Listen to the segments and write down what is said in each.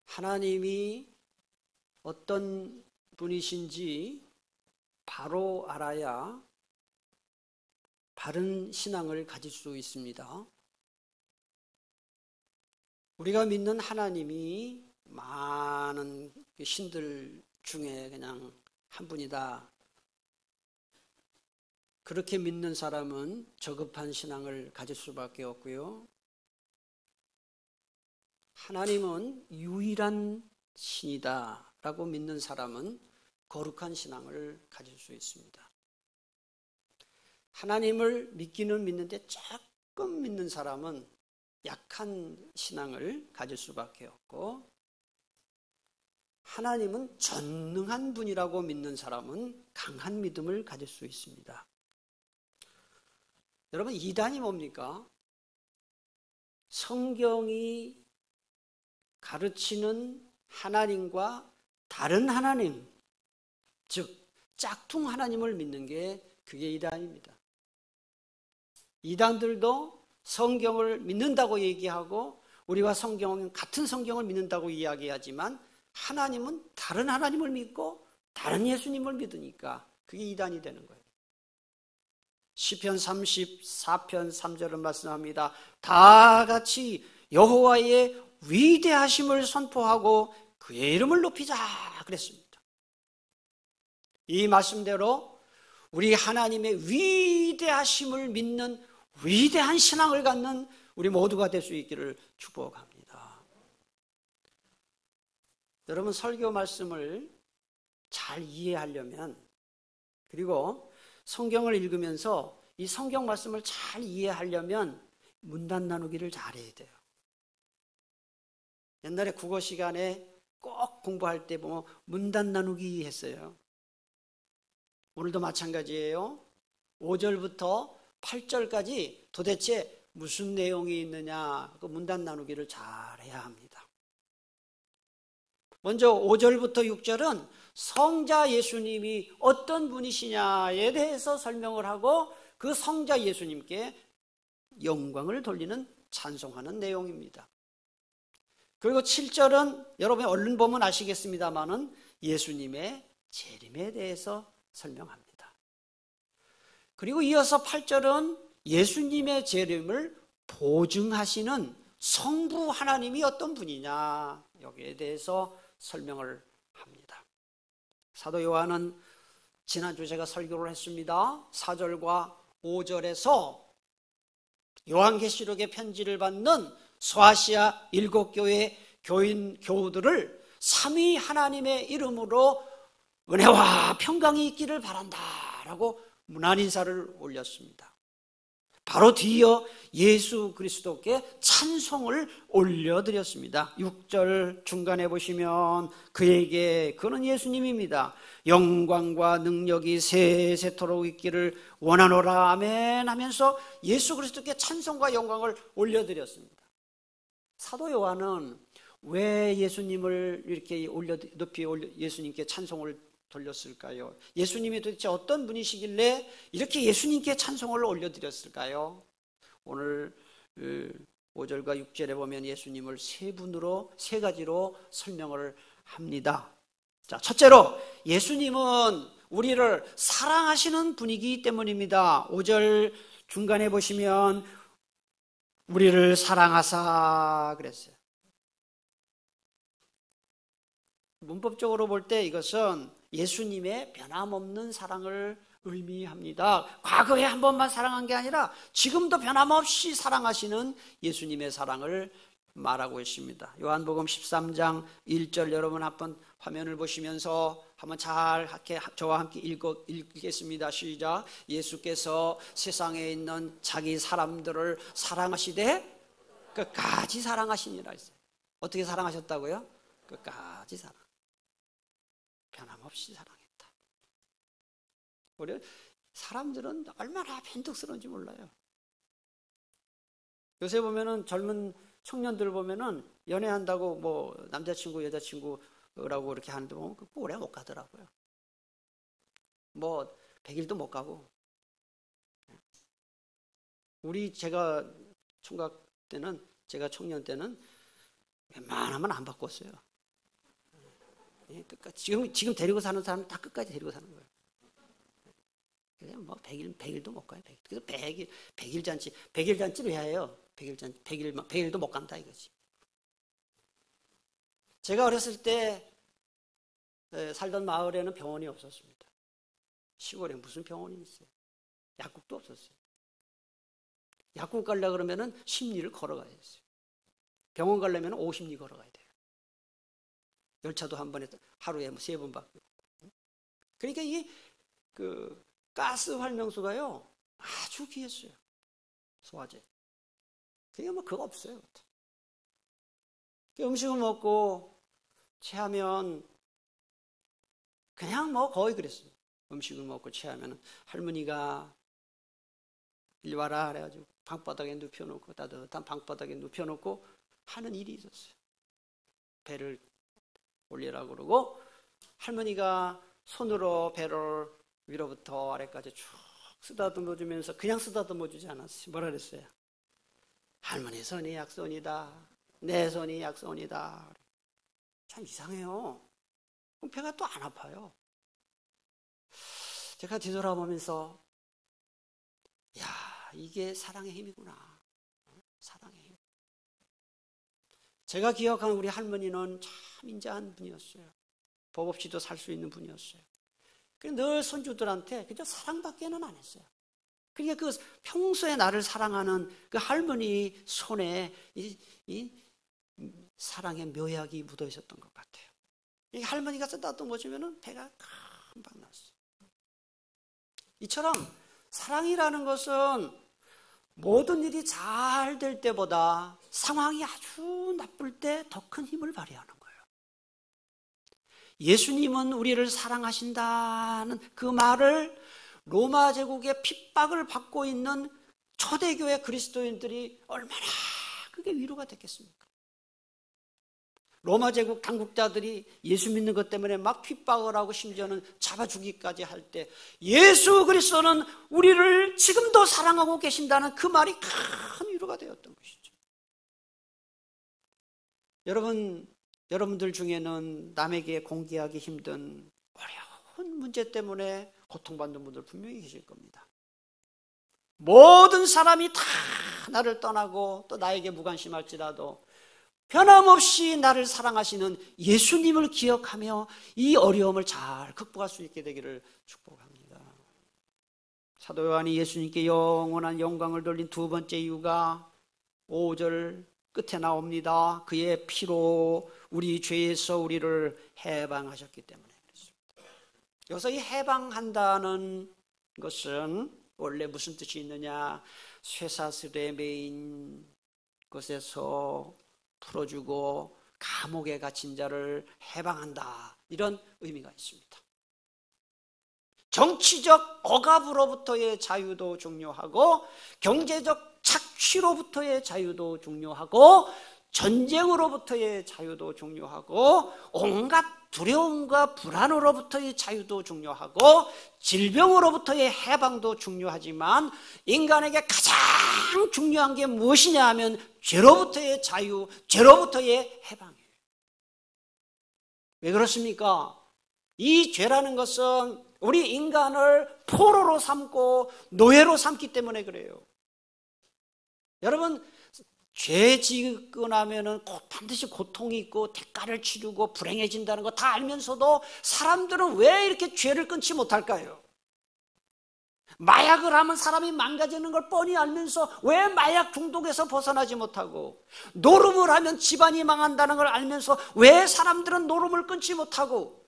하나님이 어떤 분이신지 바로 알아야 바른 신앙을 가질 수 있습니다. 우리가 믿는 하나님이 많은 신들 중에 그냥 한 분이다, 그렇게 믿는 사람은 저급한 신앙을 가질 수밖에 없고요. 하나님은 유일한 신이다 라고 믿는 사람은 거룩한 신앙을 가질 수 있습니다. 하나님을 믿기는 믿는데 조금 믿는 사람은 약한 신앙을 가질 수밖에 없고, 하나님은 전능한 분이라고 믿는 사람은 강한 믿음을 가질 수 있습니다. 여러분, 이단이 뭡니까? 성경이 가르치는 하나님과 다른 하나님, 즉 짝퉁 하나님을 믿는 게 그게 이단입니다. 이단들도 성경을 믿는다고 얘기하고 우리와 성경은 같은 성경을 믿는다고 이야기하지만 하나님은 다른 하나님을 믿고 다른 예수님을 믿으니까 그게 이단이 되는 거예요. 시편 34편 3절은 말씀합니다. 다 같이 여호와의 위대하심을 선포하고 그의 이름을 높이자 그랬습니다. 이 말씀대로 우리 하나님의 위대하심을 믿는 위대한 신앙을 갖는 우리 모두가 될 수 있기를 축복합니다. 여러분, 설교 말씀을 잘 이해하려면, 그리고 성경을 읽으면서 이 성경 말씀을 잘 이해하려면 문단 나누기를 잘해야 돼요. 옛날에 국어 시간에 꼭 공부할 때 보면 문단 나누기 했어요. 오늘도 마찬가지예요. 5절부터 8절까지 도대체 무슨 내용이 있느냐, 그 문단 나누기를 잘해야 합니다. 먼저 5절부터 6절은 성자 예수님이 어떤 분이시냐에 대해서 설명을 하고 그 성자 예수님께 영광을 돌리는 찬송하는 내용입니다. 그리고 7절은 여러분이 얼른 보면 아시겠습니다만은 예수님의 재림에 대해서 설명합니다. 그리고 이어서 8절은 예수님의 재림을 보증하시는 성부 하나님이 어떤 분이냐, 여기에 대해서 설명을 합니다. 사도 요한은 지난주 제가 설교를 했습니다. 4절과 5절에서 요한계시록의 편지를 받는 소아시아 7교회 교우들을 삼위 하나님의 이름으로 은혜와 평강이 있기를 바란다라고 문안 인사를 올렸습니다. 바로 뒤이어 예수 그리스도께 찬송을 올려드렸습니다. 6절 중간에 보시면 그는 예수님입니다. 영광과 능력이 세세토록 있기를 원하노라 아멘 하면서 예수 그리스도께 찬송과 영광을 올려드렸습니다. 사도 요한은 왜 예수님을 이렇게 높이 예수님께 찬송을 돌렸을까요? 예수님이 도대체 어떤 분이시길래 이렇게 예수님께 찬송을 올려드렸을까요? 오늘 5절과 6절에 보면 예수님을 세 가지로 설명을 합니다. 자, 첫째로 예수님은 우리를 사랑하시는 분이기 때문입니다. 5절 중간에 보시면 우리를 사랑하사 그랬어요. 문법적으로 볼 때 이것은 예수님의 변함없는 사랑을 의미합니다. 과거에 한 번만 사랑한 게 아니라 지금도 변함없이 사랑하시는 예수님의 사랑을 말하고 있습니다. 요한복음 13장 1절 여러분 한번 화면을 보시면서 한번 잘 저와 함께 읽겠습니다. 시작. 예수께서 세상에 있는 자기 사람들을 사랑하시되 끝까지 사랑하시니라 했어요. 어떻게 사랑하셨다고요? 끝까지 사랑. 변함없이 사랑했다. 우리 사람들은 얼마나 변덕스러운지 몰라요. 요새 보면은 젊은 청년들 보면은 연애한다고 뭐 남자친구 여자친구라고 이렇게 하는데 보면 오래 못 가더라고요. 뭐 100일도 못 가고. 제가 총각 때는, 제가 청년 때는 웬만하면 안 바꿨어요. 끝까지. 지금 데리고 사는 사람은 다 끝까지 데리고 사는 거예요. 그냥 뭐 100일도 못 가요. 100일. 그래서 100일 잔치, 100일 잔치를 해야 해요. 100일 잔치, 100일도 못 간다 이거지. 제가 어렸을 때 살던 마을에는 병원이 없었습니다. 시골에 무슨 병원이 있어요? 약국도 없었어요. 약국 가려고 그러면은 10리를 걸어가야 했어요. 병원 가려면 50리 걸어가야 돼요. 열차도 한 번에 하루에 3번밖에 없고. 그러니까 이 가스 활명수가요 아주 귀했어요. 소화제. 그게 뭐 그거 없어요. 음식을 먹고 체하면 그냥 뭐 거의 그랬어요. 음식을 먹고 체하면 할머니가 이리 와라 그래가지고 방바닥에 눕혀놓고 따뜻한 방바닥에 눕혀놓고 하는 일이 있었어요. 배를 올리라고 그러고 할머니가 손으로 배를 위로부터 아래까지 쭉 쓰다듬어 주면서 그냥 쓰다듬어 주지 않았어요. 뭐라 그랬어요? 할머니 손이 약손이다. 내 손이 약손이다. 참 이상해요. 그럼 배가 또 안 아파요. 제가 뒤돌아보면서 야, 이게 사랑의 힘이구나. 사랑의 힘. 제가 기억하는 우리 할머니는 참 인자한 분이었어요. 법 없이도 살 수 있는 분이었어요. 늘 손주들한테 그저 사랑밖에는 안 했어요. 그러니까 그 평소에 나를 사랑하는 그 할머니 손에 이 사랑의 묘약이 묻어 있었던 것 같아요. 이 할머니가 쓰다듬어 주면은 배가 금방 났어요. 이처럼 사랑이라는 것은 모든 일이 잘 될 때보다 상황이 아주 나쁠 때 더 큰 힘을 발휘하는 거예요. 예수님은 우리를 사랑하신다는 그 말을 로마 제국의 핍박을 받고 있는 초대교회 그리스도인들이 얼마나 그게 위로가 됐겠습니까? 로마 제국 당국자들이 예수 믿는 것 때문에 막 핍박을 하고 심지어는 잡아 죽이기까지 할 때 예수 그리스도는 우리를 지금도 사랑하고 계신다는 그 말이 큰 위로가 되었던 것이죠. 여러분들 중에는 남에게 공개하기 힘든 어려운 문제 때문에 고통받는 분들 분명히 계실 겁니다. 모든 사람이 다 나를 떠나고 또 나에게 무관심할지라도 변함없이 나를 사랑하시는 예수님을 기억하며 이 어려움을 잘 극복할 수 있게 되기를 축복합니다. 사도 요한이 예수님께 영원한 영광을 돌린 두 번째 이유가 5절 끝에 나옵니다. 그의 피로 우리 죄에서 우리를 해방하셨기 때문에 그렇습니다. 여기서 이 해방한다는 것은 원래 무슨 뜻이 있느냐? 쇠사슬에 매인 것에서 풀어주고 감옥에 갇힌 자를 해방한다. 이런 의미가 있습니다. 정치적 억압으로부터의 자유도 중요하고 경제적 착취로부터의 자유도 중요하고 전쟁으로부터의 자유도 중요하고 온갖 두려움과 불안으로부터의 자유도 중요하고 질병으로부터의 해방도 중요하지만 인간에게 가장 중요한 게 무엇이냐 하면 죄로부터의 자유, 죄로부터의 해방이에요. 왜 그렇습니까? 이 죄라는 것은 우리 인간을 포로로 삼고 노예로 삼기 때문에 그래요. 여러분, 죄 짓고 나면은 반드시 고통이 있고 대가를 치르고 불행해진다는 거 다 알면서도 사람들은 왜 이렇게 죄를 끊지 못할까요? 마약을 하면 사람이 망가지는 걸 뻔히 알면서 왜 마약 중독에서 벗어나지 못하고, 노름을 하면 집안이 망한다는 걸 알면서 왜 사람들은 노름을 끊지 못하고,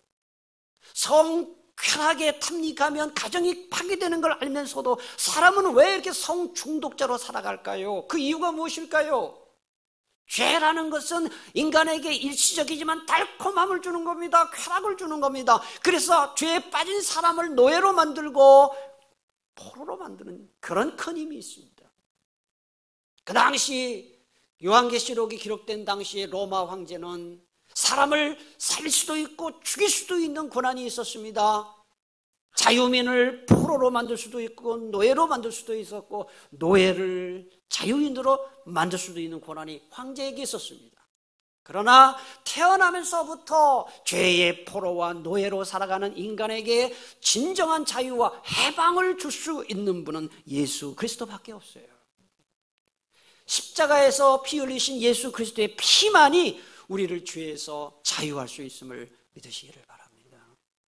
성쾌하게 탐닉하면 가정이 파괴되는 걸 알면서도 사람은 왜 이렇게 성중독자로 살아갈까요? 그 이유가 무엇일까요? 죄라는 것은 인간에게 일시적이지만 달콤함을 주는 겁니다. 쾌락을 주는 겁니다. 그래서 죄에 빠진 사람을 노예로 만들고 포로로 만드는 그런 큰 힘이 있습니다. 그 당시 요한계시록이 기록된 당시에 로마 황제는 사람을 살릴 수도 있고 죽일 수도 있는 권한이 있었습니다. 자유민을 포로로 만들 수도 있고 노예로 만들 수도 있었고 노예를 자유인으로 만들 수도 있는 권한이 황제에게 있었습니다. 그러나 태어나면서부터 죄의 포로와 노예로 살아가는 인간에게 진정한 자유와 해방을 줄 수 있는 분은 예수 그리스도밖에 없어요. 십자가에서 피 흘리신 예수 그리스도의 피만이 우리를 죄에서 자유할 수 있음을 믿으시기를 바랍니다.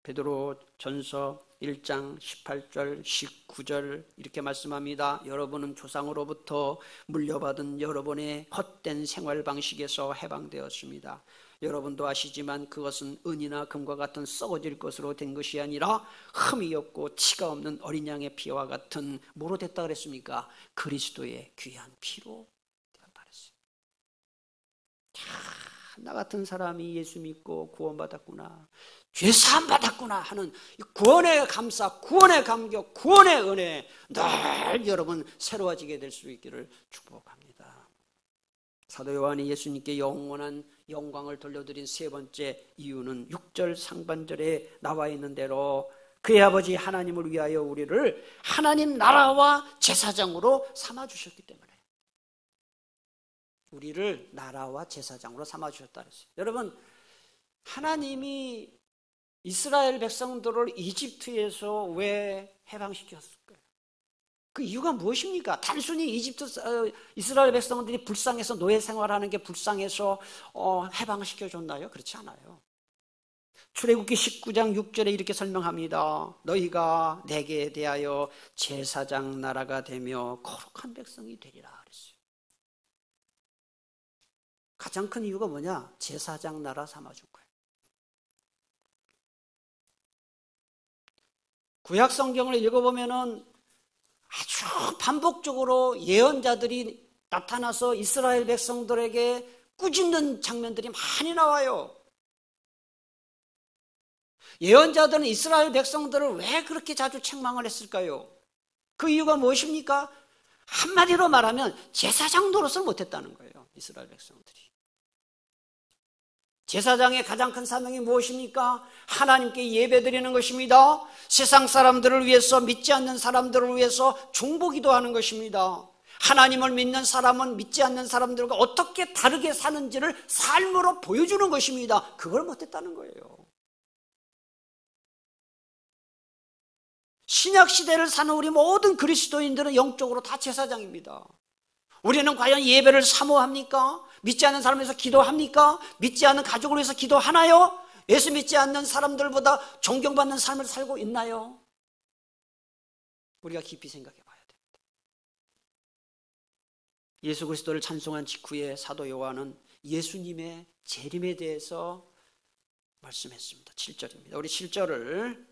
베드로 전서 1장 18절 19절 이렇게 말씀합니다. 여러분은 조상으로부터 물려받은 여러분의 헛된 생활 방식에서 해방되었습니다. 여러분도 아시지만 그것은 은이나 금과 같은 썩어질 것으로 된 것이 아니라 흠이 없고 티가 없는 어린 양의 피와 같은 뭐로 됐다 그랬습니까? 그리스도의 귀한 피로 말했어요. 나 같은 사람이 예수 믿고 구원받았구나, 죄사함 받았구나 하는 구원의 감사, 구원의 감격, 구원의 은혜 늘 여러분 새로워지게 될 수 있기를 축복합니다. 사도 요한이 예수님께 영원한 영광을 돌려드린 세 번째 이유는 6절 상반절에 나와 있는 대로 그의 아버지 하나님을 위하여 우리를 하나님 나라와 제사장으로 삼아주셨기 때문에, 우리를 나라와 제사장으로 삼아주셨다 그랬어요. 여러분, 하나님이 이스라엘 백성들을 이집트에서 왜 해방시켰을까요? 그 이유가 무엇입니까? 단순히 이스라엘 백성들이 불쌍해서 노예 생활하는 게 불쌍해서 해방시켜줬나요? 그렇지 않아요. 출애굽기 19장 6절에 이렇게 설명합니다. 너희가 내게 대하여 제사장 나라가 되며 거룩한 백성이 되리라 그랬어요. 가장 큰 이유가 뭐냐? 제사장 나라 삼아준 거예요. 구약 성경을 읽어보면은 아주 반복적으로 예언자들이 나타나서 이스라엘 백성들에게 꾸짖는 장면들이 많이 나와요. 예언자들은 이스라엘 백성들을 왜 그렇게 자주 책망을 했을까요? 그 이유가 무엇입니까? 한마디로 말하면 제사장 노릇을 못했다는 거예요. 이스라엘 백성들이. 제사장의 가장 큰 사명이 무엇입니까? 하나님께 예배드리는 것입니다. 세상 사람들을 위해서, 믿지 않는 사람들을 위해서 중보기도 하는 것입니다. 하나님을 믿는 사람은 믿지 않는 사람들과 어떻게 다르게 사는지를 삶으로 보여주는 것입니다. 그걸 못했다는 거예요. 신약시대를 사는 우리 모든 그리스도인들은 영적으로 다 제사장입니다. 우리는 과연 예배를 사모합니까? 믿지 않는 사람을 위해서 기도합니까? 믿지 않는 가족을 위해서 기도하나요? 예수 믿지 않는 사람들보다 존경받는 삶을 살고 있나요? 우리가 깊이 생각해 봐야 됩니다. 예수 그리스도를 찬송한 직후에 사도 요한은 예수님의 재림에 대해서 말씀했습니다. 7절입니다. 우리 7절을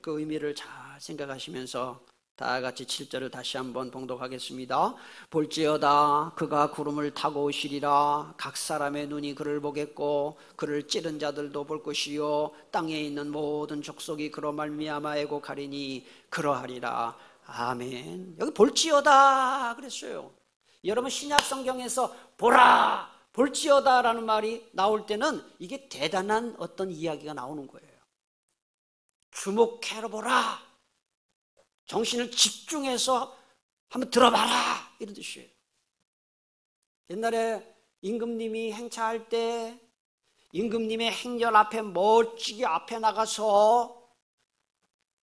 그 의미를 잘 생각하시면서 다 같이 7절을 다시 한번 봉독하겠습니다. 볼지어다 그가 구름을 타고 오시리라. 각 사람의 눈이 그를 보겠고 그를 찌른 자들도 볼 것이요 땅에 있는 모든 족속이 그로 말미암아 애곡하리니 그러하리라. 아멘. 여기 볼지어다 그랬어요. 여러분, 신약 성경에서 보라, 볼지어다라는 말이 나올 때는 이게 대단한 어떤 이야기가 나오는 거예요. 주목해 보라, 정신을 집중해서 한번 들어봐라, 이런 뜻이에요. 옛날에 임금님이 행차할 때 임금님의 행렬 앞에 멋지게 앞에 나가서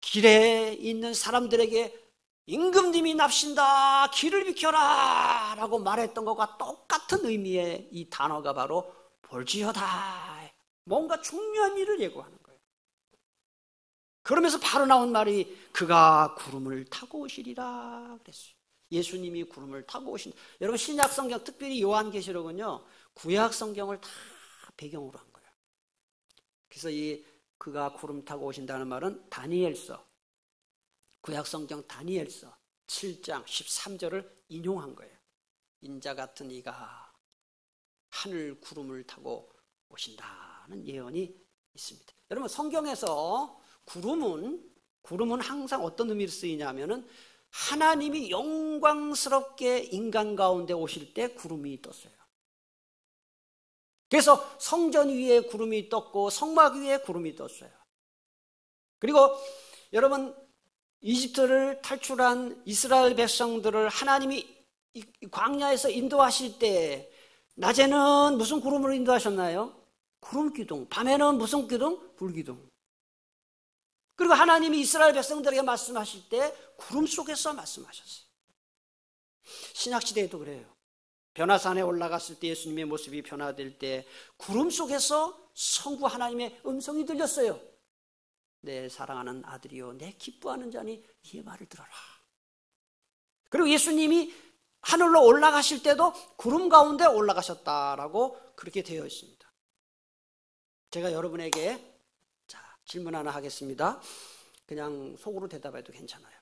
길에 있는 사람들에게 임금님이 납신다, 길을 비켜라 라고 말했던 것과 똑같은 의미의 이 단어가 바로 볼지어다. 뭔가 중요한 일을 예고하는 거예요. 그러면서 바로 나온 말이 그가 구름을 타고 오시리라 그랬어요. 예수님이 구름을 타고 오신다. 여러분, 신약 성경, 특별히 요한계시록은요 구약 성경을 다 배경으로 한 거예요. 그래서 이 그가 구름 타고 오신다는 말은 다니엘서, 구약 성경 다니엘서 7장 13절을 인용한 거예요. 인자 같은 이가 하늘 구름을 타고 오신다는 예언이 있습니다. 여러분, 성경에서 구름은 항상 어떤 의미로 쓰이냐면은 하나님이 영광스럽게 인간 가운데 오실 때 구름이 떴어요. 그래서 성전 위에 구름이 떴고 성막 위에 구름이 떴어요. 그리고 여러분, 이집트를 탈출한 이스라엘 백성들을 하나님이 광야에서 인도하실 때 낮에는 무슨 구름으로 인도하셨나요? 구름 기둥. 밤에는 무슨 기둥? 불 기둥. 그리고 하나님이 이스라엘 백성들에게 말씀하실 때 구름 속에서 말씀하셨어요. 신약시대에도 그래요. 변화산에 올라갔을 때 예수님의 모습이 변화될 때 구름 속에서 성부 하나님의 음성이 들렸어요. 내 사랑하는 아들이요 내 기뻐하는 자니 네 말을 들어라. 그리고 예수님이 하늘로 올라가실 때도 구름 가운데 올라가셨다라고 그렇게 되어 있습니다. 제가 여러분에게 질문 하나 하겠습니다. 그냥 속으로 대답해도 괜찮아요.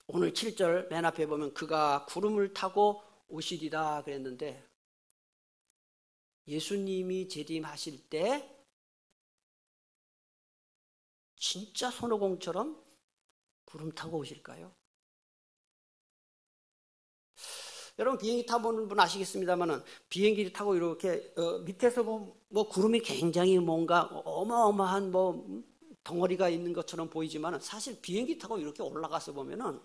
오늘 7절 맨 앞에 보면 그가 구름을 타고 오시리라 그랬는데 예수님이 재림하실 때 진짜 손오공처럼 구름 타고 오실까요? 여러분 비행기 타보는 분 아시겠습니다만은 비행기 타고 이렇게 밑에서 뭐 구름이 굉장히 뭔가 어마어마한 뭐 덩어리가 있는 것처럼 보이지만은 사실 비행기 타고 이렇게 올라가서 보면은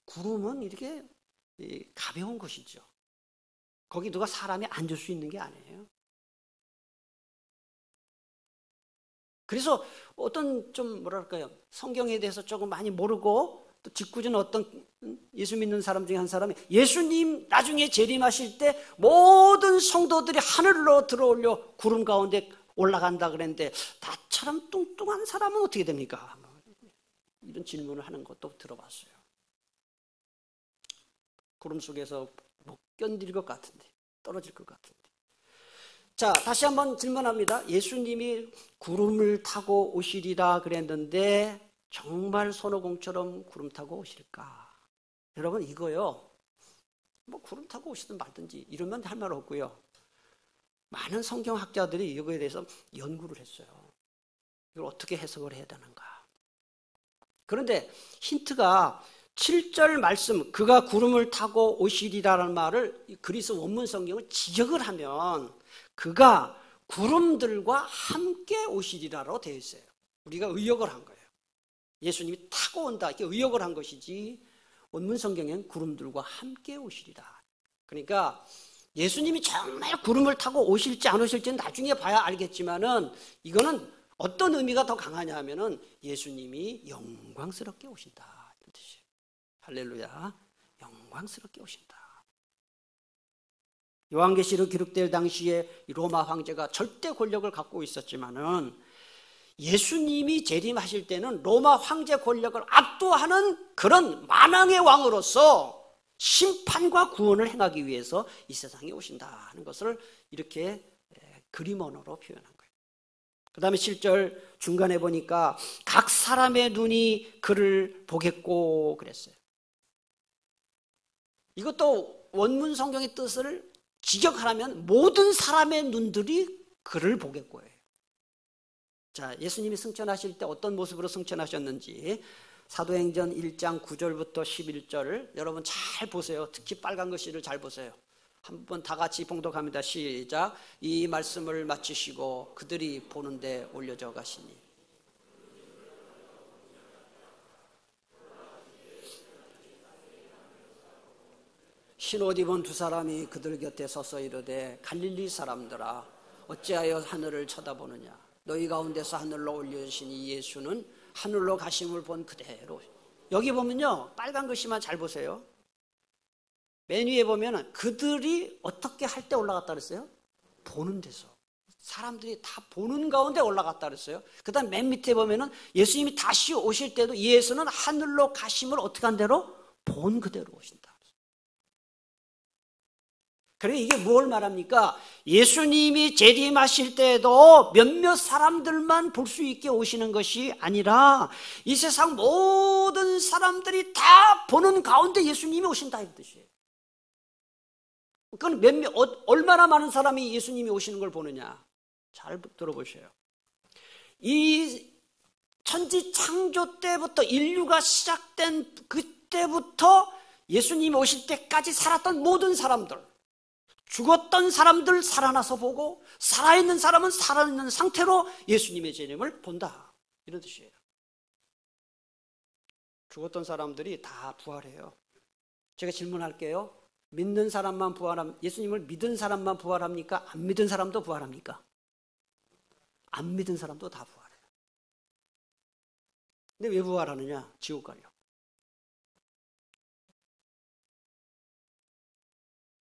구름은 이렇게 가벼운 것이죠. 거기 누가 사람이 앉을 수 있는 게 아니에요. 그래서 어떤 좀 뭐랄까요 성경에 대해서 조금 많이 모르고 또 짓궂은 어떤 예수 믿는 사람 중에 한 사람이 예수님 나중에 재림하실 때 모든 성도들이 하늘로 들어올려 구름 가운데 올라간다 그랬는데 나처럼 뚱뚱한 사람은 어떻게 됩니까? 이런 질문을 하는 것도 들어봤어요. 구름 속에서 못 견딜 것 같은데 떨어질 것 같은데. 자, 다시 한번 질문합니다. 예수님이 구름을 타고 오시리라 그랬는데 정말 손오공처럼 구름 타고 오실까? 여러분 이거요. 뭐 구름 타고 오시든 말든지 이러면 할 말 없고요. 많은 성경학자들이 이거에 대해서 연구를 했어요. 이걸 어떻게 해석을 해야 되는가? 그런데 힌트가 7절 말씀 그가 구름을 타고 오시리라는 말을 그리스 원문 성경을 지적을 하면 그가 구름들과 함께 오시리라로 되어 있어요. 우리가 의역을 한 거예요. 예수님이 타고 온다 이렇게 의역을 한 것이지 원문 성경엔 구름들과 함께 오시리라. 그러니까 예수님이 정말 구름을 타고 오실지 안 오실지는 나중에 봐야 알겠지만은 이거는 어떤 의미가 더 강하냐 하면은 예수님이 영광스럽게 오신다 이런 뜻이에요. 할렐루야. 영광스럽게 오신다. 요한계시록 기록될 당시에 로마 황제가 절대 권력을 갖고 있었지만은 예수님이 재림하실 때는 로마 황제 권력을 압도하는 그런 만왕의 왕으로서 심판과 구원을 행하기 위해서 이 세상에 오신다 하는 것을 이렇게 그림 언어로 표현한 거예요. 그 다음에 7절 중간에 보니까 각 사람의 눈이 그를 보겠고 그랬어요. 이것도 원문 성경의 뜻을 직역하라면 모든 사람의 눈들이 그를 보겠고예요. 자, 예수님이 승천하실 때 어떤 모습으로 승천하셨는지 사도행전 1장 9절부터 11절 여러분 잘 보세요. 특히 빨간 글씨를 잘 보세요. 한번 다 같이 봉독합니다. 시작. 이 말씀을 마치시고 그들이 보는데 올려져 가시니 흰옷 입은 두 사람이 그들 곁에 서서 이르되 갈릴리 사람들아 어찌하여 하늘을 쳐다보느냐 너희 가운데서 하늘로 올려주신 이 예수는 하늘로 가심을 본 그대로. 여기 보면요 빨간 글씨만 잘 보세요. 맨 위에 보면 그들이 어떻게 할 때 올라갔다 그랬어요? 보는 데서. 사람들이 다 보는 가운데 올라갔다 그랬어요. 그 다음 맨 밑에 보면 예수님이 다시 오실 때도 예수는 하늘로 가심을 어떻게 한 대로? 본 그대로 오신다. 그래 이게 뭘 말합니까? 예수님이 재림하실 때도 몇몇 사람들만 볼 수 있게 오시는 것이 아니라 이 세상 모든 사람들이 다 보는 가운데 예수님이 오신다 이 뜻이에요. 그건 얼마나 많은 사람이 예수님이 오시는 걸 보느냐? 잘 들어보세요. 이 천지 창조 때부터 인류가 시작된 그때부터 예수님이 오실 때까지 살았던 모든 사람들 죽었던 사람들 살아나서 보고 살아있는 사람은 살아있는 상태로 예수님의 재림을 본다 이런 뜻이에요. 죽었던 사람들이 다 부활해요. 제가 질문할게요. 믿는 사람만 예수님을 믿은 사람만 부활합니까? 안 믿은 사람도 부활합니까? 안 믿은 사람도 다 부활해요. 근데 왜 부활하느냐? 지옥 가려고.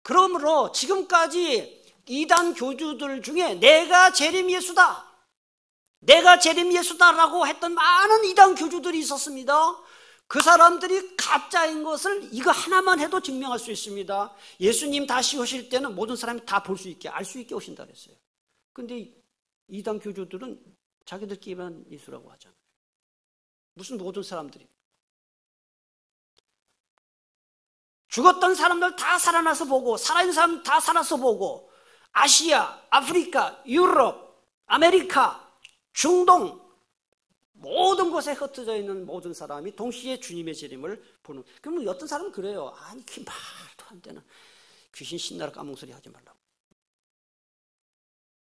그러므로 지금까지 이단 교주들 중에 내가 재림 예수다, 내가 재림 예수다라고 했던 많은 이단 교주들이 있었습니다. 그 사람들이 가짜인 것을 이거 하나만 해도 증명할 수 있습니다. 예수님 다시 오실 때는 모든 사람이 다 볼 수 있게, 알 수 있게 오신다 그랬어요. 근데 이단 교주들은 자기들끼리만 예수라고 하잖아요. 무슨 모든 사람들이. 죽었던 사람들 다 살아나서 보고, 살아있는 사람 다 살아서 보고, 아시아, 아프리카, 유럽, 아메리카, 중동, 모든 곳에 흩어져 있는 모든 사람이 동시에 주님의 재림을 보는. 그러면 어떤 사람은 그래요. 아니, 그 말도 안 되는 귀신 신나라 까먹소리 하지 말라고.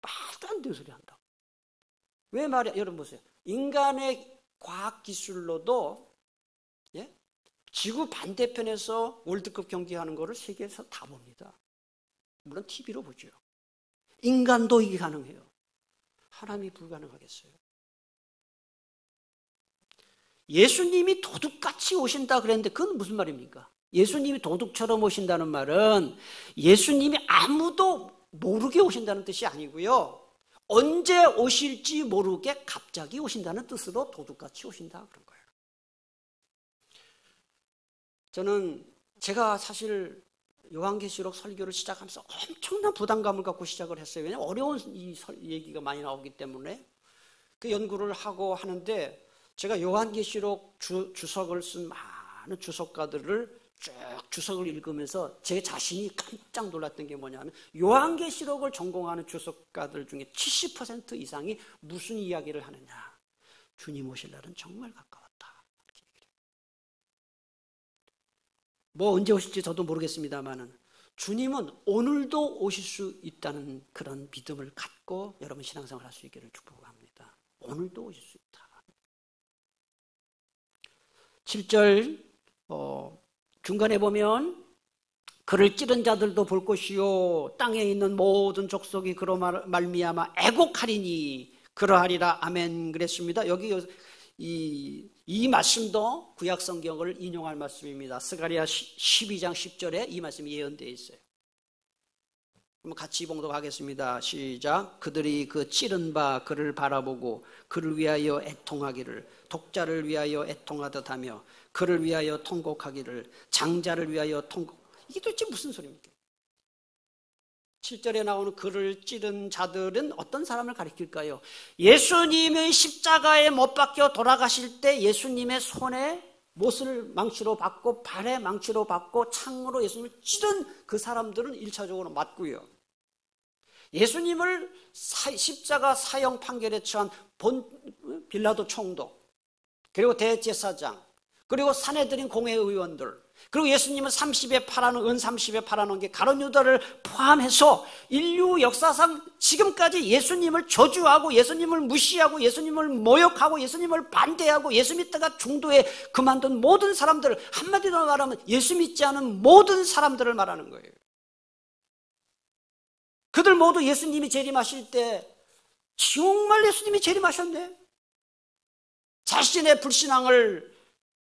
말도 안 되는 소리 한다고. 왜 말이야? 여러분 보세요. 인간의 과학기술로도 지구 반대편에서 월드컵 경기하는 거를 세계에서 다 봅니다. 물론 TV로 보죠. 인간도 이게 가능해요. 하나님이 불가능하겠어요? 예수님이 도둑같이 오신다 그랬는데 그건 무슨 말입니까? 예수님이 도둑처럼 오신다는 말은 예수님이 아무도 모르게 오신다는 뜻이 아니고요. 언제 오실지 모르게 갑자기 오신다는 뜻으로 도둑같이 오신다 그런 거예요. 저는 제가 사실 요한계시록 설교를 시작하면서 엄청난 부담감을 갖고 시작을 했어요. 왜냐하면 어려운 얘기가 많이 나오기 때문에 그 연구를 하고 하는데 제가 요한계시록 주석을 쓴 많은 주석가들을 쭉 주석을 읽으면서 제 자신이 깜짝 놀랐던 게 뭐냐면 요한계시록을 전공하는 주석가들 중에 70% 이상이 무슨 이야기를 하느냐. 주님 오실 날은 정말 가까웠다. 뭐 언제 오실지 저도 모르겠습니다만은 주님은 오늘도 오실 수 있다는 그런 믿음을 갖고 여러분 신앙생활 할 수 있기를 축복합니다. 오늘도 오실 수 있다. 7절 중간에 보면 그를 찌른 자들도 볼 것이요 땅에 있는 모든 족속이 그로 말미암아 애곡하리니 그러하리라 아멘 그랬습니다. 여기 이 말씀도 구약 성경을 인용할 말씀입니다. 스가랴 12장 10절에 이 말씀이 예언되어 있어요. 그럼 같이 봉독하겠습니다. 시작. 그들이 그 찌른 바 그를 바라보고 그를 위하여 애통하기를 독자를 위하여 애통하듯 하며 그를 위하여 통곡하기를 장자를 위하여 이게 도대체 무슨 소리입니까? 7절에 나오는 그를 찌른 자들은 어떤 사람을 가리킬까요? 예수님의 십자가에 못 박혀 돌아가실 때 예수님의 손에 못을 망치로 받고 발에 망치로 받고 창으로 예수님을 찌른 그 사람들은 1차적으로 맞고요. 예수님을 십자가 사형 판결에 처한 빌라도 총독, 그리고 대제사장, 그리고 사내들인 공회의원들, 그리고 예수님은 30에 팔아놓은 은 30에 팔아놓은 게 가룟 유다를 포함해서 인류 역사상 지금까지 예수님을 저주하고 예수님을 무시하고 예수님을 모욕하고 예수님을 반대하고 예수 믿다가 중도에 그만둔 모든 사람들을 한마디로 말하면 예수 믿지 않은 모든 사람들을 말하는 거예요. 그들 모두 예수님이 재림하실 때 정말 예수님이 재림하셨네. 자신의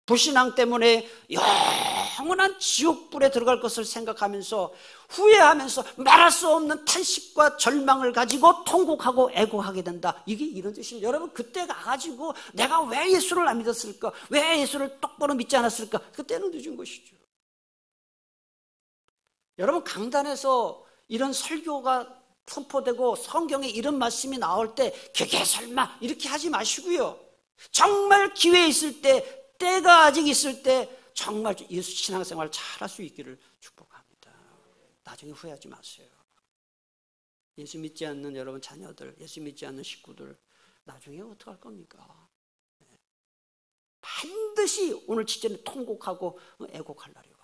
불신앙 때문에 영원한 지옥불에 들어갈 것을 생각하면서 후회하면서 말할 수 없는 탄식과 절망을 가지고 통곡하고 애고하게 된다. 이게 이런 뜻입니다. 여러분 그때 가가지고 내가 왜 예수를 안 믿었을까? 왜 예수를 똑바로 믿지 않았을까? 그때는 늦은 것이죠. 여러분 강단에서 이런 설교가 선포되고 성경에 이런 말씀이 나올 때 그게 설마 이렇게 하지 마시고요. 정말 기회 있을 때 때가 아직 있을 때 정말 예수 신앙생활 잘할 수 있기를 축복합니다. 나중에 후회하지 마세요. 예수 믿지 않는 여러분 자녀들, 예수 믿지 않는 식구들 나중에 어떡할 겁니까? 반드시 오늘 7절에 통곡하고 애곡할 날이 와요.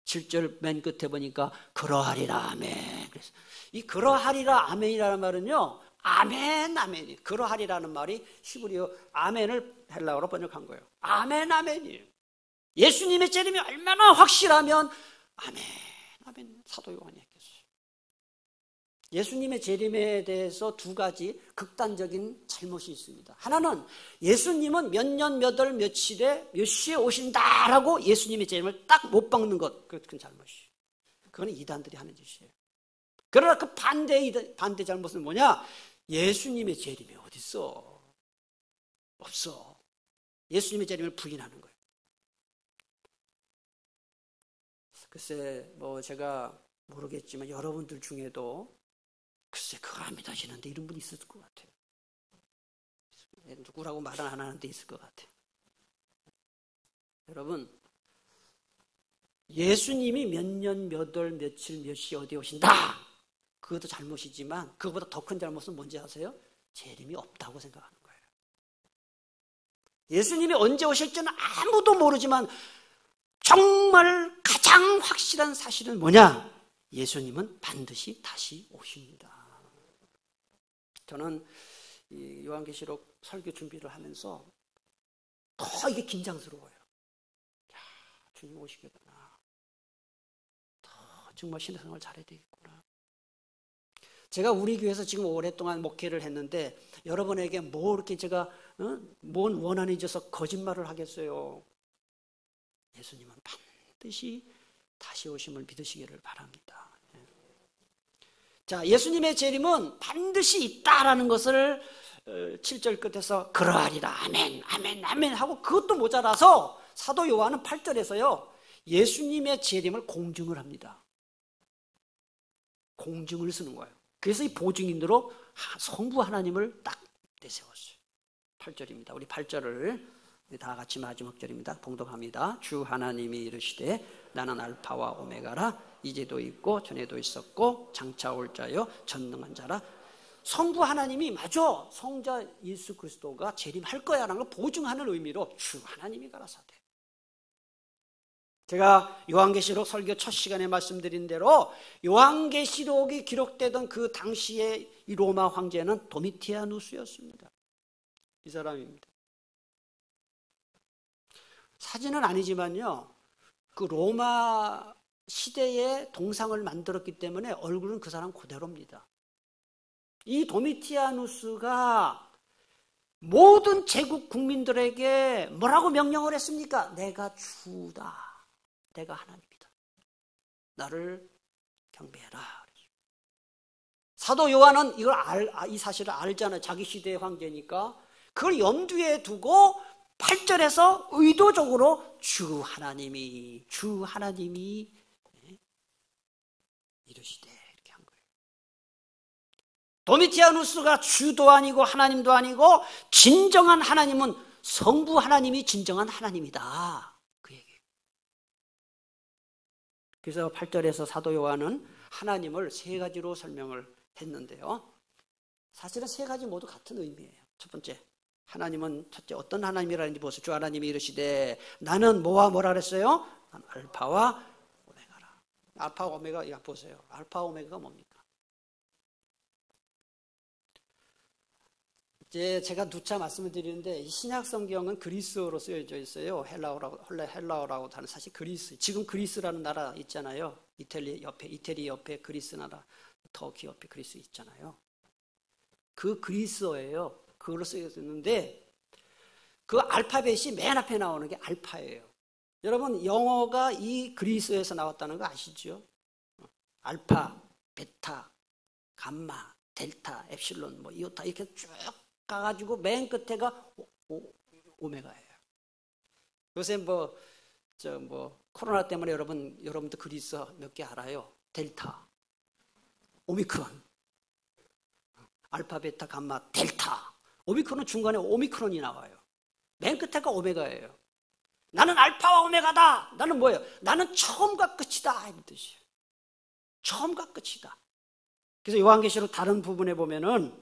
7절 맨 끝에 보니까 그러하리라 아멘. 그래서 이 그러하리라 아멘이라는 말은요. 아멘 아멘이 그러하리라는 말이 히브리어 아멘을 헬라어로 번역한 거예요. 아멘 아멘이에요. 예수님의 재림이 얼마나 확실하면 아멘, 아멘 사도 요한이 했겠어요. 예수님의 재림에 대해서 두 가지 극단적인 잘못이 있습니다. 하나는 예수님은 몇 년, 몇 월, 며칠에 몇 시에 오신다라고 예수님의 재림을 딱 못 박는 것, 그건 잘못이에요. 그건 이단들이 하는 짓이에요. 그러나 그 반대 잘못은 뭐냐? 예수님의 재림이 어디 있어? 없어. 예수님의 재림을 부인하는 거예요. 글쎄, 뭐 제가 모르겠지만 여러분들 중에도 글쎄 그거 안 믿어지는데 이런 분이 있을 것 같아요. 누구라고 말은 안 하는데 있을 것 같아요. 여러분, 예수님이 몇 년, 몇 월, 며칠, 몇 시 어디에 오신다. 그것도 잘못이지만 그것보다 더 큰 잘못은 뭔지 아세요? 재림이 없다고 생각하는 거예요. 예수님이 언제 오실지는 아무도 모르지만 정말 가장 확실한 사실은 뭐냐? 예수님은 반드시 다시 오십니다. 저는 이 요한계시록 설교 준비를 하면서 더 이게 긴장스러워요. 야, 주님 오시겠구나. 더 정말 신앙생활 잘해야 되겠구나. 제가 우리 교회에서 지금 오랫동안 목회를 했는데 여러분에게 뭐 이렇게 제가 뭔 원한이 있어서 거짓말을 하겠어요. 예수님은 반드시 다시 오심을 믿으시기를 바랍니다. 자, 예수님의 재림은 반드시 있다라는 것을 7절 끝에서 그러하리라 아멘 아멘 아멘 하고 그것도 모자라서 사도 요한은 8절에서요 예수님의 재림을 공증을 합니다. 공증을 쓰는 거예요. 그래서 이 보증인으로 성부 하나님을 딱 내세웠어요. 8절입니다. 우리 8절을 다 같이 마지막 절입니다. 봉독합니다. 주 하나님이 이르시되 나는 알파와 오메가라 이제도 있고 전에도 있었고 장차 올 자요 전능한 자라. 성부 하나님이 맞아 성자 예수 그리스도가 재림할 거야라는 걸 보증하는 의미로 주 하나님이 가라사대. 제가 요한계시록 설교 첫 시간에 말씀드린 대로 요한계시록이 기록되던 그 당시에 이 로마 황제는 도미티아누스였습니다. 이 사람입니다. 사진은 아니지만요 그 로마 시대의 동상을 만들었기 때문에 얼굴은 그 사람 그대로입니다. 이 도미티아누스가 모든 제국 국민들에게 뭐라고 명령을 했습니까? 내가 주다. 내가 하나님이다. 나를 경배해라. 사도 요한은 이 사실을 알잖아요. 자기 시대의 황제니까. 그걸 염두에 두고 8절에서 의도적으로 주 하나님이 이르시되 이렇게 한 거예요. 도미티아누스가 주도 아니고 하나님도 아니고 진정한 하나님은 성부 하나님이 진정한 하나님이다. 그 얘기예요. 그래서 8절에서 사도 요한은 하나님을 세 가지로 설명을 했는데요. 사실은 세 가지 모두 같은 의미예요. 첫 번째, 하나님은 첫째 어떤 하나님이라는지 보세요. 주 하나님이 이르시되 나는 뭐와 뭐라 그랬어요? 알파와 오메가라. 알파와 오메가 이거 보세요. 알파와 오메가가 뭡니까? 이제 제가 누차 말씀을 드리는데 신약 성경은 그리스어로 쓰여져 있어요. 헬라어라고 하는 사실 그리스. 지금 그리스라는 나라 있잖아요. 이태리 옆에 그리스 나라, 터키 옆에 그리스 있잖아요. 그 그리스어예요. 그걸로 쓰여졌는데 그 알파벳이 맨 앞에 나오는 게 알파예요. 여러분 영어가 이 그리스어에서 나왔다는 거 아시죠? 알파, 베타, 감마, 델타, 엡실론, 뭐 이오타 이렇게 쭉 가가지고 맨 끝에가 오메가예요. 요새 코로나 때문에 여러분도 그리스어 몇 개 알아요? 델타, 오미크론, 알파, 베타, 감마, 델타. 오미크론 중간에 오미크론이 나와요. 맨 끝에가 오메가예요. 나는 알파와 오메가다. 나는 뭐예요? 나는 처음과 끝이다. 이런 뜻이에요. 처음과 끝이다. 그래서 요한계시록 다른 부분에 보면은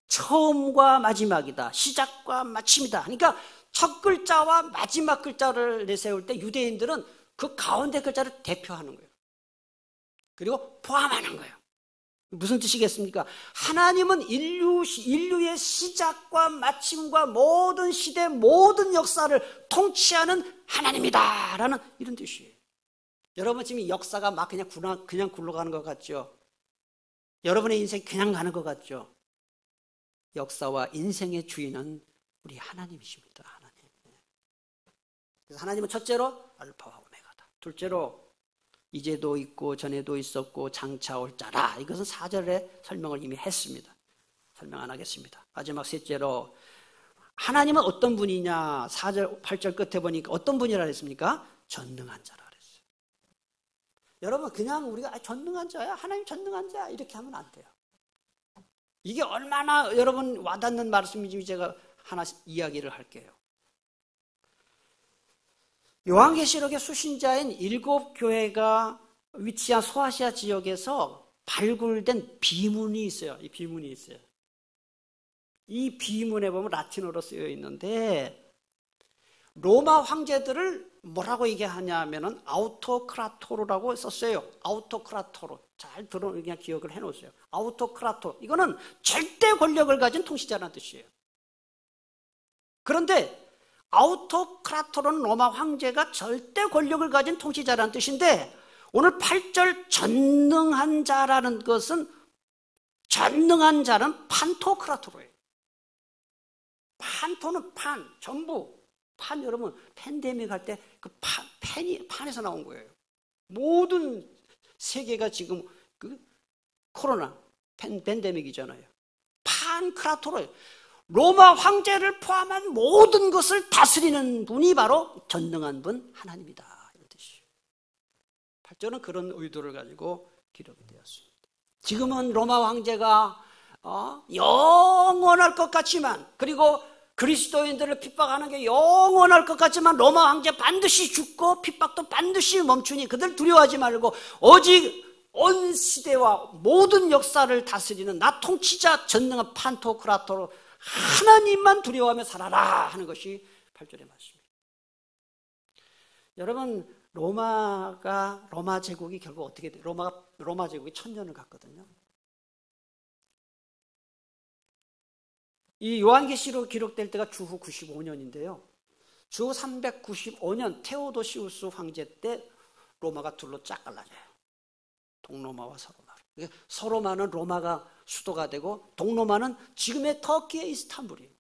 처음과 마지막이다. 시작과 마침이다. 그러니까 첫 글자와 마지막 글자를 내세울 때 유대인들은 그 가운데 글자를 대표하는 거예요. 그리고 포함하는 거예요. 무슨 뜻이겠습니까? 하나님은 인류의 시작과 마침과 모든 시대, 모든 역사를 통치하는 하나님이다 라는 이런 뜻이에요. 여러분 지금 이 역사가 막 그냥 굴러가는 것 같죠? 여러분의 인생 그냥 가는 것 같죠? 역사와 인생의 주인은 우리 하나님이십니다. 하나님. 그래서 하나님은 첫째로 알파와 오메가다. 둘째로 이제도 있고 전에도 있었고 장차 올 자라. 이것은 4절에 설명을 이미 했습니다. 설명 안 하겠습니다. 마지막 셋째로 하나님은 어떤 분이냐. 4절 8절 끝에 보니까 어떤 분이라 했습니까? 전능한 자라 그랬어요. 여러분 그냥 우리가 전능한 자야, 하나님 전능한 자야 이렇게 하면 안 돼요. 이게 얼마나 여러분 와닿는 말씀인지 제가 하나 이야기를 할게요. 요한계시록의 수신자인 7교회가 위치한 소아시아 지역에서 발굴된 비문이 있어요. 이 비문이 있어요. 이 비문에 보면 라틴어로 쓰여 있는데 로마 황제들을 뭐라고 얘기하냐면은 아우토크라토르라고 썼어요. 아우토크라토르. 잘 그냥 기억을 해놓으세요. 아우토크라토. 이거는 절대 권력을 가진 통치자라는 뜻이에요. 그런데 아우토크라토는 로마 황제가 절대 권력을 가진 통치자라는 뜻인데 오늘 8절 전능한 자라는 것은 전능한 자는 판토크라토로예요. 판토는 전부. 여러분 팬데믹 할 때 그 판에서 나온 거예요. 모든 세계가 지금 그 코로나 팬데믹이잖아요. 판크라토로예요. 로마 황제를 포함한 모든 것을 다스리는 분이 바로 전능한 분 하나님이다. 이런 뜻이에요. 8절은 그런 의도를 가지고 기록이 되었습니다. 지금은 로마 황제가 영원할 것 같지만 그리고 그리스도인들을 핍박하는 게 영원할 것 같지만 로마 황제 반드시 죽고 핍박도 반드시 멈추니 그들 두려워하지 말고 오직 온 시대와 모든 역사를 다스리는 나 통치자 전능한 판토크라토로 하나님만 두려워하며 살아라 하는 것이 8절의 말씀입니다. 여러분 로마 제국이 결국 어떻게 돼요? 로마 제국이 1000년을 갔거든요. 이 요한계시록 기록될 때가 주후 95년인데요. 주후 395년 테오도시우스 황제 때 로마가 둘로 쫙 갈라져요. 동로마와 서로마로. 서로마는 로마가 수도가 되고 동로마는 지금의 터키의 이스탄불이에요.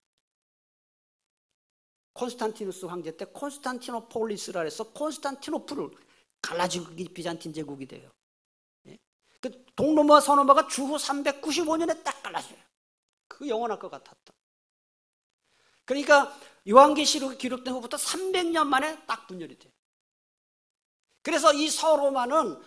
콘스탄티누스 황제 때 콘스탄티노폴리스라 해서 콘스탄티노플을 갈라지고 비잔틴 제국이 돼요. 그 동로마와 서로마가 주후 395년에 딱 갈라져요. 그 영원할 것 같았다. 그러니까 요한계시록이 기록된 후부터 300년 만에 딱 분열이 돼요. 그래서 이 서로마는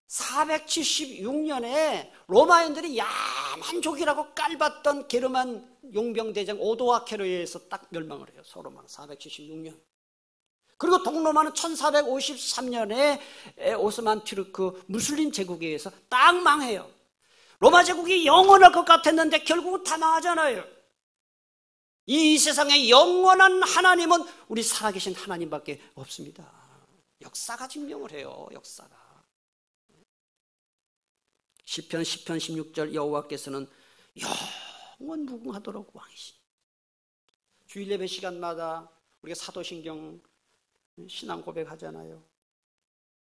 476년에 로마인들이 야만족이라고 깔봤던 게르만 용병대장 오도아케르에 의해서 딱 멸망을 해요. 서로마는 476년. 그리고 동로마는 1453년에 오스만 튀르크 무슬림 제국에 의해서 딱 망해요. 로마 제국이 영원할 것 같았는데 결국은 다 망하잖아요. 이 세상에 영원한 하나님은 우리 살아계신 하나님밖에 없습니다. 역사가 증명을 해요. 역사가. 시편 16절 여호와께서는 영원 무궁하도록 왕이시니. 주일 예배 시간마다 우리가 사도신경 신앙 고백하잖아요.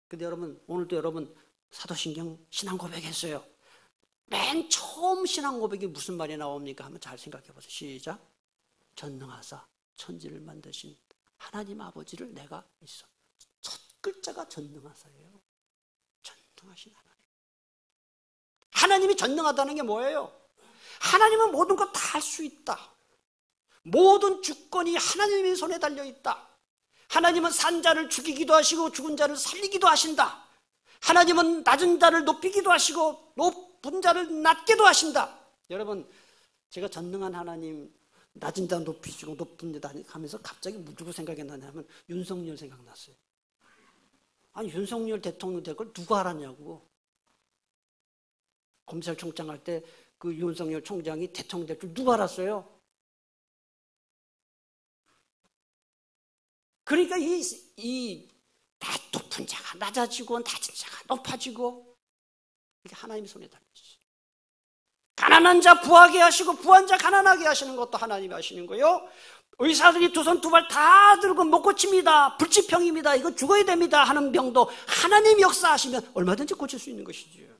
근데 여러분 오늘도 여러분 사도신경 신앙 고백했어요. 맨 처음 신앙 고백이 무슨 말이 나옵니까? 한번 잘 생각해 보세요. 시작. 전능하사 천지를 만드신 하나님 아버지를 내가 믿어. 첫 글자가 전능하사예요. 전능하신 하나님. 하나님이 전능하다는 게 뭐예요? 하나님은 모든 것 다 할 수 있다. 모든 주권이 하나님의 손에 달려있다. 하나님은 산 자를 죽이기도 하시고 죽은 자를 살리기도 하신다. 하나님은 낮은 자를 높이기도 하시고 높은 자를 낮게도 하신다. 여러분 제가 전능한 하나님 낮은 자 높이시고 높은 자 하면서 갑자기 누구 생각이 나냐면 윤석열 생각났어요. 아니 윤석열 대통령 될 걸 누가 알았냐고. 검찰총장 할 때 그 윤석열 총장이 대통령 될 줄 누가 알았어요? 그러니까 이 높은 자가 낮아지고 낮은 자가 높아지고 이게 하나님의 손에 달려있어요. 가난한 자 부하게 하시고 부한 자 가난하게 하시는 것도 하나님이 하시는 거요. 의사들이 두 손 두 발 다 들고 못 고칩니다. 불치병입니다. 이거 죽어야 됩니다. 하는 병도 하나님 역사하시면 얼마든지 고칠 수 있는 것이지요.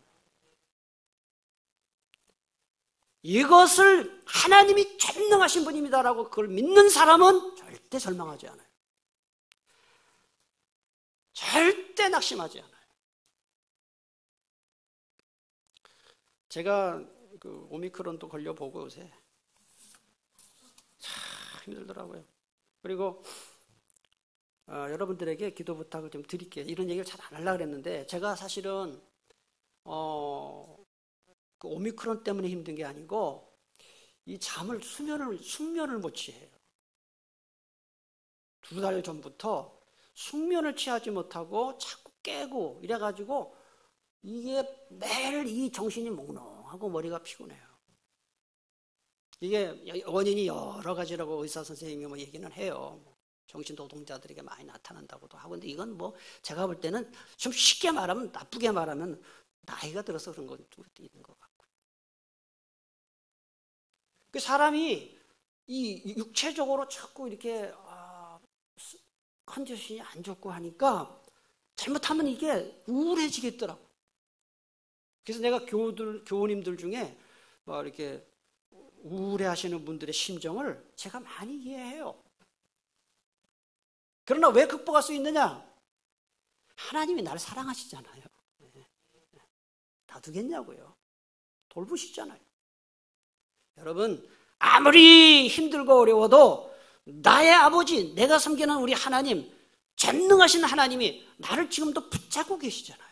이것을 하나님이 전능하신 분입니다라고 그걸 믿는 사람은 절대 절망하지 않아요. 절대 낙심하지 않아요. 제가 그 오미크론도 걸려보고 요새 참 힘들더라고요. 그리고 여러분들에게 기도 부탁을 좀 드릴게요. 이런 얘기를 잘 안 하려고 그랬는데 제가 사실은 그 오미크론 때문에 힘든 게 아니고 이 숙면을 못 취해요. 2달 전부터 숙면을 취하지 못하고 자꾸 깨고 이래가지고 이게 매일 이 정신이 몽롱하고 머리가 피곤해요. 이게 원인이 여러 가지라고 의사 선생님이 뭐 얘기는 해요. 정신노동자들에게 많이 나타난다고도 하고. 근데 이건 뭐 제가 볼 때는 좀 쉽게 말하면, 나쁘게 말하면 나이가 들어서 그런 것도 있는 것 같고요. 그 사람이 이 육체적으로 자꾸 이렇게 컨디션이 안 좋고 하니까 잘못하면 이게 우울해지겠더라고. 그래서 내가 교우님들 중에 뭐 이렇게 우울해하시는 분들의 심정을 제가 많이 이해해요. 그러나 왜 극복할 수 있느냐? 하나님이 나를 사랑하시잖아요. 놔두겠냐고요. 돌보시잖아요. 여러분, 아무리 힘들고 어려워도 나의 아버지, 내가 섬기는 우리 하나님, 전능하신 하나님이 나를 지금도 붙잡고 계시잖아요.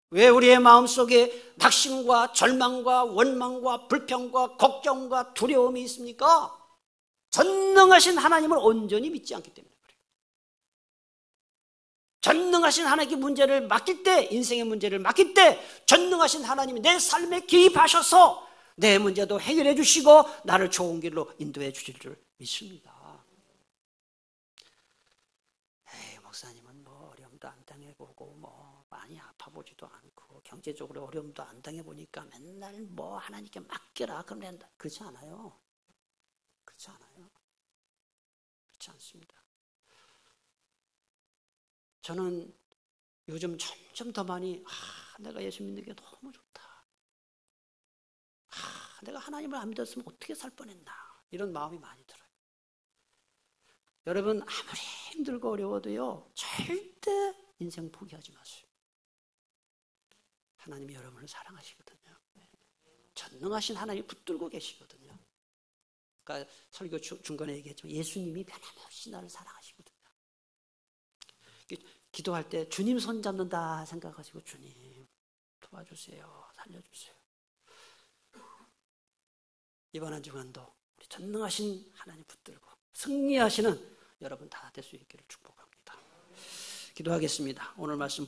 왜 우리의 마음속에 낙심과 절망과 원망과 불평과 걱정과 두려움이 있습니까? 전능하신 하나님을 온전히 믿지 않기 때문에 그래요. 전능하신 하나님께 문제를 맡길 때, 인생의 문제를 맡길 때 전능하신 하나님이 내 삶에 개입하셔서 내 문제도 해결해 주시고 나를 좋은 길로 인도해 주실 줄 믿습니다. 목사님은 뭐 어려움도 안 당해보고 뭐 많이 아파보지도 않고 경제적으로 어려움도 안 당해보니까 맨날 뭐 하나님께 맡겨라 그럼 된다. 그렇지 않아요. 그렇지 않아요. 그렇지 않습니다. 저는 요즘 점점 더 많이 내가 예수 믿는 게 너무 좋다. 내가 하나님을 안 믿었으면 어떻게 살 뻔했나 이런 마음이 많이 들어요. 여러분 아무리 힘들고 어려워도요 절대 인생 포기하지 마세요. 하나님이 여러분을 사랑하시거든요. 전능하신 하나님이 붙들고 계시거든요. 그러니까 설교 중간에 얘기했지만 예수님이 변함없이 나를 사랑하시거든요. 기도할 때 주님 손 잡는다 생각하시고 주님 도와주세요. 살려주세요. 이번 한 주간도 우리 전능하신 하나님 붙들고 승리하시는 여러분 다 될 수 있기를 축복합니다. 기도하겠습니다. 오늘 말씀